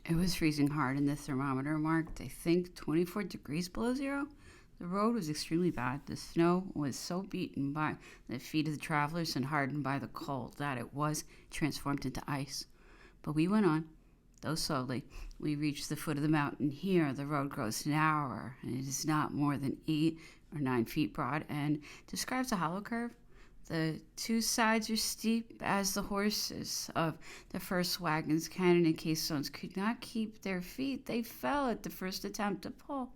It was freezing hard, and the thermometer marked, I think, 24 degrees below zero. The road was extremely bad. The snow was so beaten by the feet of the travelers and hardened by the cold that it was transformed into ice. But we went on, though slowly. We reached the foot of the mountain. Here, the road grows narrower, and it is not more than 8 or 9 feet broad, and describes a hollow curve. The two sides are steep as the horses of the first wagons, cannon and caissons, could not keep their feet. They fell at the first attempt to pull.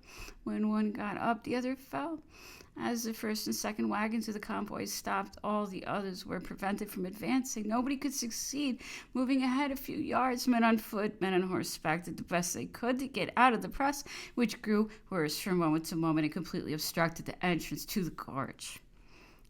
When one got up, the other fell. As the first and second wagons of the convoy stopped, all the others were prevented from advancing. Nobody could succeed. Moving ahead a few yards, men on foot, men on horseback, did the best they could to get out of the press, which grew worse from moment to moment and completely obstructed the entrance to the gorge.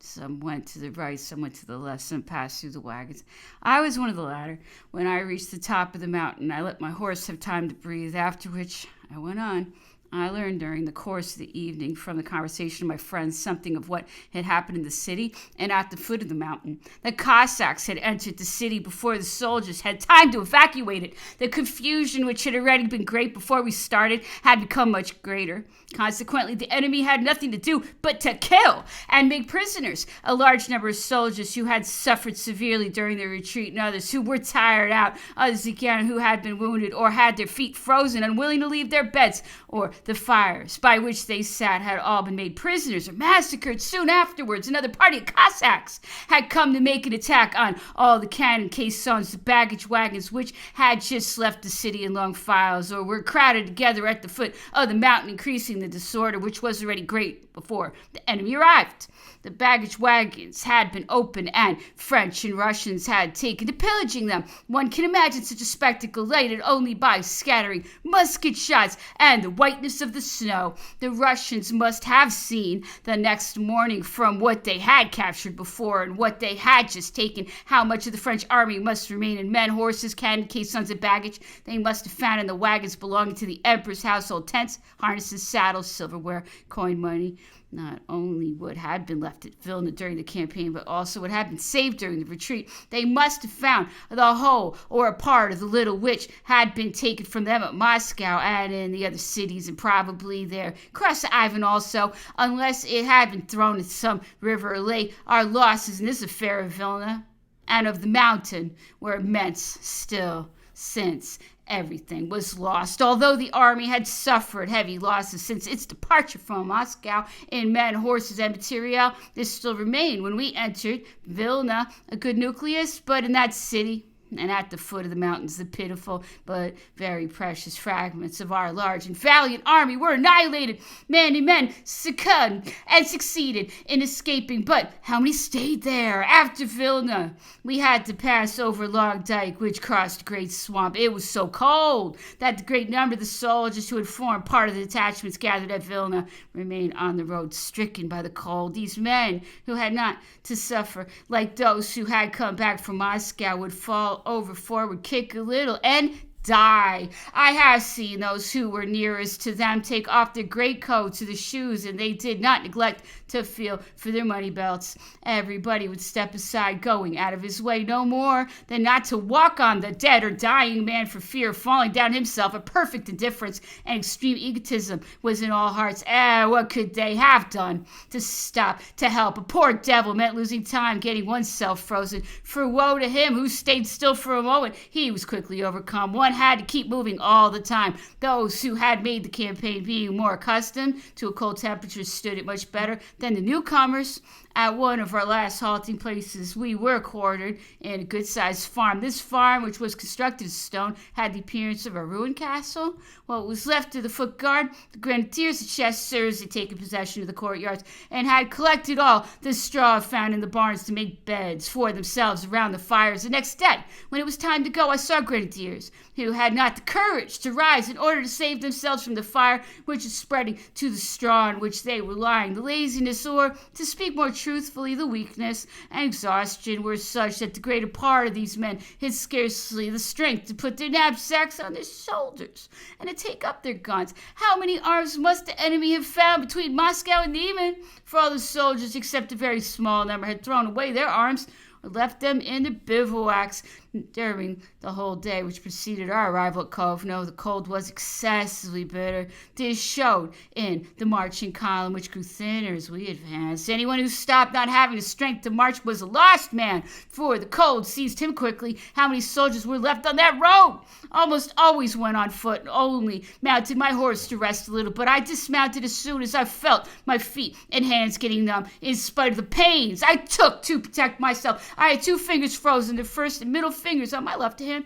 Some went to the right, some went to the left, some passed through the wagons. I was one of the latter. When I reached the top of the mountain, I let my horse have time to breathe, after which I went on. I learned during the course of the evening from the conversation of my friends something of what had happened in the city and at the foot of the mountain. The Cossacks had entered the city before the soldiers had time to evacuate it. The confusion, which had already been great before we started, had become much greater. Consequently, the enemy had nothing to do but to kill and make prisoners a large number of soldiers who had suffered severely during their retreat, and others who were tired out, others again who had been wounded or had their feet frozen, unwilling to leave their beds, or the fires by which they sat had all been made prisoners or massacred. Soon afterwards, another party of Cossacks had come to make an attack on all the cannon, caissons, the baggage wagons, which had just left the city in long files or were crowded together at the foot of the mountain, increasing the disorder, which was already great before the enemy arrived. The baggage wagons had been opened, and French and Russians had taken to pillaging them. One can imagine such a spectacle lighted only by scattering musket shots and the whiteness of the snow. The Russians must have seen the next morning from what they had captured before and what they had just taken, how much of the French army must remain in men, horses, cannon, caissons, and baggage. They must have found in the wagons belonging to the emperor's household tents, harnesses, saddles, silverware, coin money. Not only what had been left at Vilna during the campaign, but also what had been saved during the retreat. They must have found the whole or a part of the little which had been taken from them at Moscow and in the other cities, and probably there. Cross Ivan also, unless it had been thrown into some river or lake. Our losses in this affair of Vilna and of the mountain were immense still, since everything was lost. Although the army had suffered heavy losses since its departure from Moscow in men, horses, and material, this still remained when we entered Vilna, a good nucleus, but in that city and at the foot of the mountains, the pitiful but very precious fragments of our large and valiant army were annihilated. Many men succumbed and succeeded in escaping, but how many stayed there? After Vilna, we had to pass over Long Dike, which crossed a great swamp. It was so cold that the great number of the soldiers who had formed part of the detachments gathered at Vilna remained on the road, stricken by the cold. These men, who had not to suffer like those who had come back from Moscow, would fall over forward, kick a little, and die. I have seen those who were nearest to them take off their greatcoats or their shoes, and they did not neglect to feel for their money belts. Everybody would step aside, going out of his way no more than not to walk on the dead or dying man for fear of falling down himself. A perfect indifference and extreme egotism was in all hearts. What could they have done to stop, to help? A poor devil meant losing time, getting oneself frozen. For woe to him who stayed still for a moment. He was quickly overcome. One had to keep moving all the time. Those who had made the campaign, being more accustomed to a cold temperature, stood it much better than the newcomers. At one of our last halting places, we were quartered in a good-sized farm. This farm, which was constructed of stone, had the appearance of a ruined castle. What was left of the foot guard, the grenadiers, the chasseurs had taken possession of the courtyards and had collected all the straw found in the barns to make beds for themselves around the fires. The next day, when it was time to go, I saw grenadiers who had not the courage to rise in order to save themselves from the fire which was spreading to the straw on which they were lying. The laziness, or, to speak more truthfully, the weakness and exhaustion were such that the greater part of these men had scarcely the strength to put their knapsacks on their shoulders and to take up their guns. How many arms must the enemy have found between Moscow and Niemen? For all the soldiers, except a very small number, had thrown away their arms or left them in their bivouacs. During the whole day which preceded our arrival at Kovno, the cold was excessively bitter. This showed in the marching column, which grew thinner as we advanced. Anyone who stopped not having the strength to march was a lost man, for the cold seized him quickly. How many soldiers were left on that road? Almost always went on foot, and only mounted my horse to rest a little, but I dismounted as soon as I felt my feet and hands getting numb, in spite of the pains I took to protect myself. I had 2 fingers frozen, the first and middle fingers on my left hand.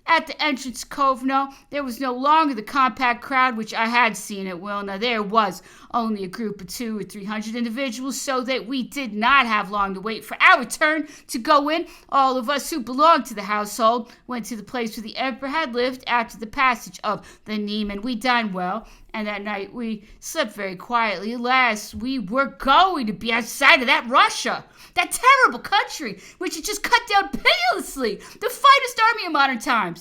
At the entrance to Kovno, there was no longer the compact crowd which I had seen at Wilna. There was only a group of 200 or 300 individuals, so that we did not have long to wait for our turn to go in. All of us who belonged to the household went to the place where the emperor had lived after the passage of the Niemen. We dined well, and that night we slept very quietly. Alas, we were going to be outside of that Russia, that terrible country which had just cut down pitilessly the finest army of modern times.